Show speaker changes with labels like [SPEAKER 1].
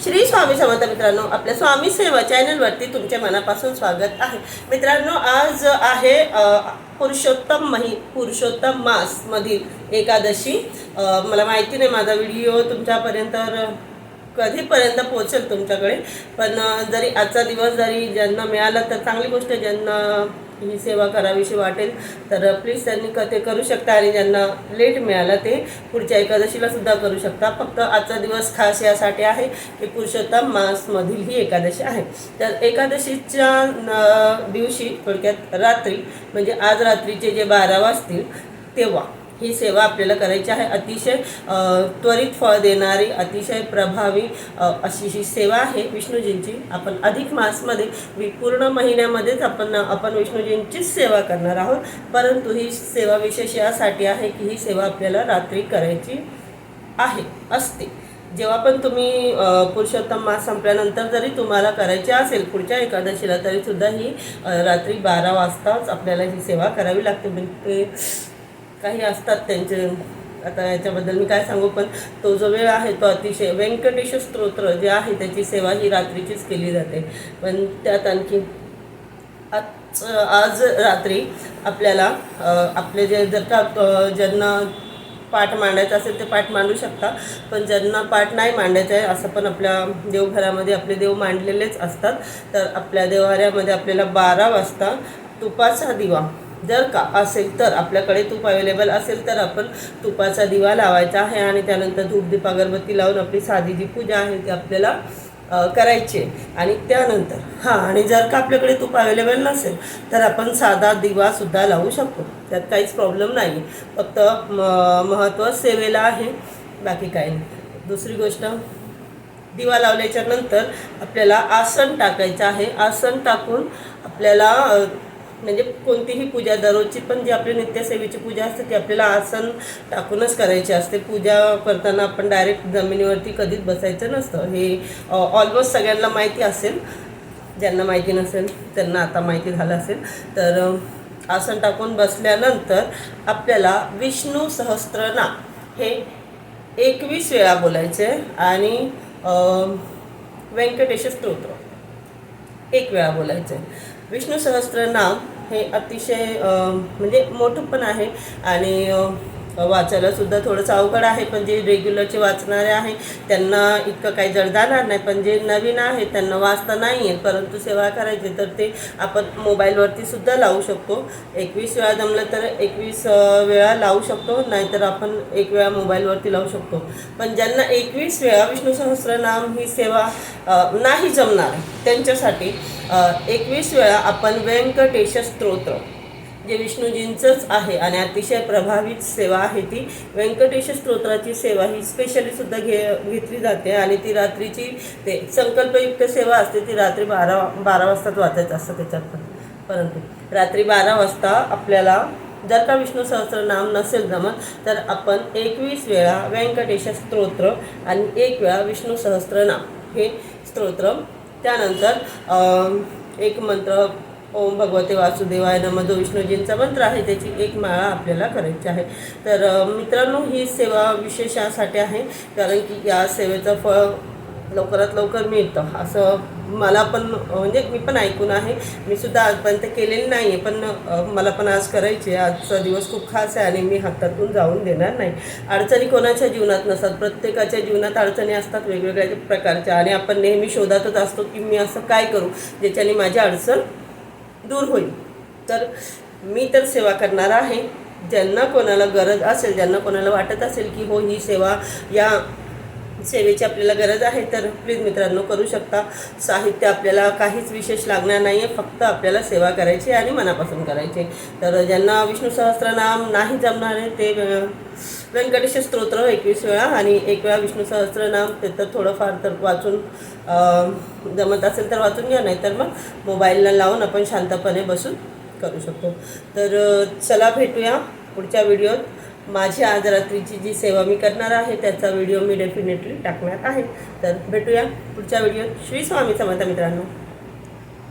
[SPEAKER 1] श्री स्वामी समर्थ मित्रांनो, आपल्या स्वामी सेवा चॅनलवरती तुमचे मनापासून स्वागत आहे। मित्रांनो, आज आहे पुरुषोत्तम मास मधील एकादशी। मला माहिती नाही माझा व्हिडिओ तुमच्यापर्यंत कधीपर्यंत पोहोचेल तुमच्याकडे, पण जरी आजचा दिवस जरी ज्यांना मिळाला तर चांगली गोष्ट, ज्यांना ही सेवा करावीशी वाटेल तर प्लीज त्यांनी ते करू शकता, आणि ज्यांना लेट मिळाला ते पुढच्या एकादशीला सुद्धा करू शकता। फक्त आजचा दिवस खास यासाठी आहे की पुरुषोत्तम मासमधील ही एकादशी आहे। तर एकादशीच्या दिवशी थोडक्यात रात्री म्हणजे आज रात्रीचे जे 12 वाजतील तेव्हा ही सेवा आपल्याला करायची आहे। अतिशय त्वरित फळ देणारी, अतिशय प्रभावी अशी ही सेवा आहे विष्णूजींची। आपण अधिक मासमध्ये पूर्ण महिन्यामध्येच आपण विष्णूजींचीच सेवा करणार आहोत, परंतु ही सेवा विशेष यासाठी आहे की ही सेवा आपल्याला रात्री करायची असते। जेव्हा पण तुम्ही पुरुषोत्तम मास संपल्यानंतर जरी तुम्हाला करायची असेल पुढच्या एकादशीला, तरीसुद्धा ही रात्री 12 वाजताच आपल्याला ही सेवा करावी लागते। म्हणजे काही असतात त्यांचे, आता याच्याबद्दल मी काय सांगू, पण तो जो वेळ आहे तो अतिशय व्यंकटेश स्तोत्र जे आहे त्याची सेवा ही रात्रीचीच केली जाते। पण त्यात आणखी आज रात्री आपल्याला आपले जे जर का ज्यांना पाठ मांडायचा असेल ते पाठ मांडू शकता, पण ज्यांना पाठ नाही मांडायचं आहे असं पण आपल्या देवघरामध्ये आपले देव मांडलेलेच असतात। तर आपल्या देवाऱ्यामध्ये आपल्याला 12 वाजता तुपाचा दिवा जर का असेल तर, आपल्याकडे तूप अवेलेबल असेल तर आपण तुपाचा दिवा लावायचा आहे, आणि त्यानंतर धूप दीप अगरबत्ती लावून आपली साधी जी पूजा आहे ती आपल्याला करायची। आणि त्यानंतर आणि जर का आपल्याकडे तूप अवेलेबल नसेल तर आपण साधा दिवासुद्धा लावू शकतो, त्यात काहीच प्रॉब्लेम नाही। फक्त महत्त्व सेवेला आहे, बाकी काही नाही। दुसरी गोष्ट, दिवा लावल्याच्या नंतर आपल्याला आसन टाकायचं आहे। आसन टाकून आपल्याला म्हणजे कोणतीही पूजा, दररोजची पण जी आपली नित्यसेवेची पूजा असते ती आपल्याला आसन टाकूनच करायची असते। पूजा करताना आपण डायरेक्ट जमिनीवरती कधीच बसायचं नसतं, हे ऑलमोस्ट सगळ्यांना माहिती असेल। ज्यांना माहिती नसेल त्यांना आता माहिती झालं असेल। तर आसन टाकून बसल्यानंतर आपल्याला विष्णू सहस्त्रनाम हे 21 वेळा बोलायचे, आणि व्यंकटेश स्तोत्र 1 वेळा बोलायचे। विष्णू सहस्त्रनाम हे अतिशय म्हणजे मोठं पण आहे, आणि वाचायला सुद्धा थोडंसं अवघड आहे, पण जे रेग्युलरचे वाचणारे आहे त्यांना इतकं काही जड जाणार नाही। पण जे नवीन आहे त्यांना वाचता नाही येत परंतु सेवा करायची, तर ते आपण मोबाईलवरती सुद्धा लावू शकतो। 21 वेळा जमलं तर 21 वेळा लावू शकतो, नाहीतर आपण 1 वेळा मोबाईलवरती लावू शकतो। पण ज्यांना 21 वेळा विष्णू सहस्त्रनाम ही सेवा नाही जमणार त्यांच्यासाठी 21 वेळा आपण व्यंकटेश स्तोत्र जे विष्णूजींचंच आहे आणि अतिशय प्रभावित सेवा आहे, ती व्यंकटेश स्तोत्राची सेवा ही स्पेशली सुद्धा घेतली जाते, आणि ती रात्रीची ते संकल्पयुक्त सेवा असते, ती रात्री 12 वाजताच वाचायचं असतं त्याच्यात पण। परंतु रात्री 12 वाजता आपल्याला जर का विष्णू सहस्त्रनाम नसेल जमत तर आपण 21 वेळा व्यंकटेश स्तोत्र आणि 1 वेळा विष्णू सहस्त्रनाम हे स्तोत्र, त्यानंतर एक मंत्र ओम भगवते वासुदेवाय नमः जो विष्णूजींचा मंत्र आहे त्याची 1 माळा आपल्याला करायची आहे। तर मित्रांनो, ही सेवा विशेष यासाठी आहे कारण की या सेवेचं फळ लवकरात लवकर मिळतं असं मला पण, म्हणजे मी पण ऐकून आहे, मी सुद्धा आजपर्यंत केलेली नाही आहे, पण मला पण आज करायची आहे। आजचा दिवस खूप खास आहे आणि मी हातातून जाऊन देणार नाही। अडचणी कोणाच्या जीवनात नसतात, प्रत्येकाच्या जीवनात अडचणी असतात वेगवेगळ्या प्रकारच्या, आणि आपण नेहमी शोधातच असतो की मी असं काय करू ज्याच्याने माझी अडचण दूर होईल। तर मी तर सेवा करणार आहे, ज्यांना कोणाला गरज असेल, ज्यांना कोणाला वाटत असेल की हो ही सेवा, या सेवेची आपल्याला गरज आहे, तर प्लीज मित्रांनो करू शकता। साहित्य आपल्याला काहीच विशेष लागणार नाही आहे, फक्त आपल्याला सेवा करायची आणि मनापासून करायची। तर ज्यांना विष्णू सहस्त्रनाम नाही जमणार आहे ते व्यंकटेश स्तोत्र 21 वेळा आणि 1 वेळा विष्णू सहस्त्रनाम, ते तर थोडंफार तर वाचून जमत असेल तर वाचून घ्या, नाही तर मग मोबाईलला लावून आपण शांतपणे बसून करू शकतो। तर चला भेटूया पुढच्या व्हिडिओत। माझी आज रात्रीची जी सेवा मी करणार आहे त्याचा व्हिडिओ मी डेफिनेटली टाकणार आहे। तर भेटूया पुढच्या व्हिडिओत। श्री स्वामी समर्थ मित्रांनो।